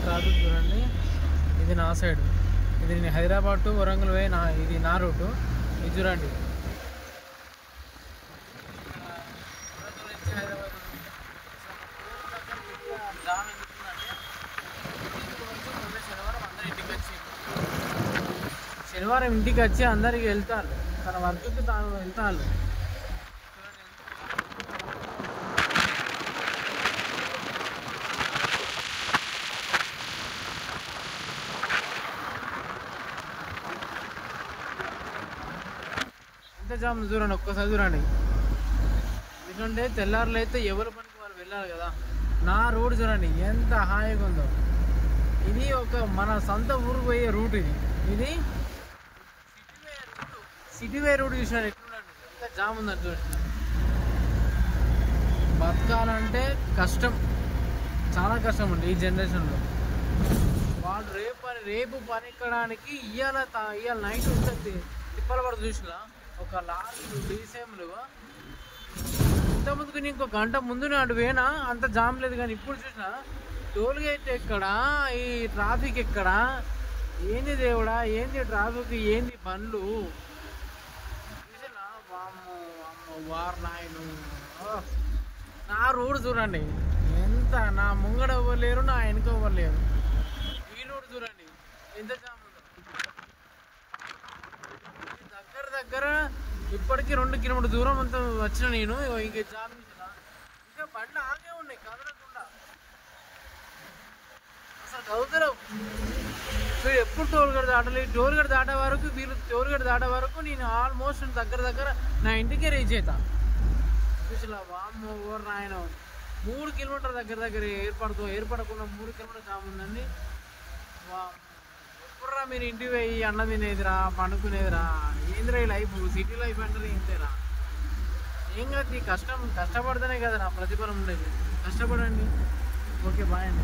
Traffic చూడండి. ఇది నా సైడ్, ఇది నేను హైదరాబాద్ టు వరంగల్ పోయి ఇది నా రూటు. ఇది చూడండి, హైదరాబాద్ జామ్ ఎందుకుందంటే శనివారం ఇంటికి వచ్చి అందరికి వెళ్తారు, తన వర్క్కి తాను వెళ్తారు. ఎంత జామ్ చూడండి, ఒక్కసారి చూడండి. ఎందుకంటే తెల్లారులు అయితే ఎవరి పనికి వాళ్ళు వెళ్ళాలి కదా. నా రోడ్ చూడండి ఎంత హాయిగా ఉందో. ఇది ఒక మన సొంత ఊరు పోయే రూట్. ఇది సిటీ వే రూట్ చూసినాడు ఎట్లుండండి, ఎంత జామ్ ఉందని చూడండి. బతకాలంటే కష్టం, చాలా కష్టం అండి ఈ జనరేషన్లో. వాళ్ళు రేపు పని ఎక్కడానికి ఇవాళ నైట్ ఉంటుంది తిప్పల పడ చూసినా ఒక లారీలు డీసీఎంలు. ఇంతకుముందుకు ఇంకో గంట ముందు అటు పోయినా అంత జామ్ లేదు, కానీ ఇప్పుడు చూసినా టోల్ గేట్ ఎక్కడా, ఈ ట్రాఫిక్ ఎక్కడా, ఏంది దేవుడా, ఏంది ట్రాఫిక్, ఏంది బండ్లు చూసినా. వారు నాయను, నా రోడ్ చూడండి ఎంత, నా ముంగడ ఇవ్వలేరు, నా వెనుక ఇవ్వలేరు. ఈ రోడ్ చూడండి ఎంత జామ్ ఉందో. దగ్గర ఇప్పటికీ 2 కిలోమీటర్ దూరం అంతా వచ్చిన నేను. ఇంక జామ్ ఇంకా బండ్లు ఆగే ఉన్నాయి కదలకుండా. అసలు కదులుతారు వీడు. ఎప్పుడు టోల్ గేట్ దాటలేదు. టోల్ గేట్ దాటే వరకు నేను ఆల్మోస్ట్ దగ్గర నా ఇంటికే రీచ్ అవుతా. చూసిలా వామ్మో ఓర్ నాయన, 3 కిలోమీటర్ దగ్గర ఏర్పడకుండా 3 కిలోమీటర్ జామ్ ఉందండి. ఎప్పుడురా మీరు ఇంటికి పోయి అన్న తినేదిరా, పండుకునేదిరా, ఏందిరా ఈ లైఫ్, సిటీ లైఫ్ అంటే ఇంతేరా. ఏం కాదు, కష్టపడితేనే కదా నా ప్రతిఫలం ఉండేది. కష్టపడండి. ఓకే, బాయ్ అండి.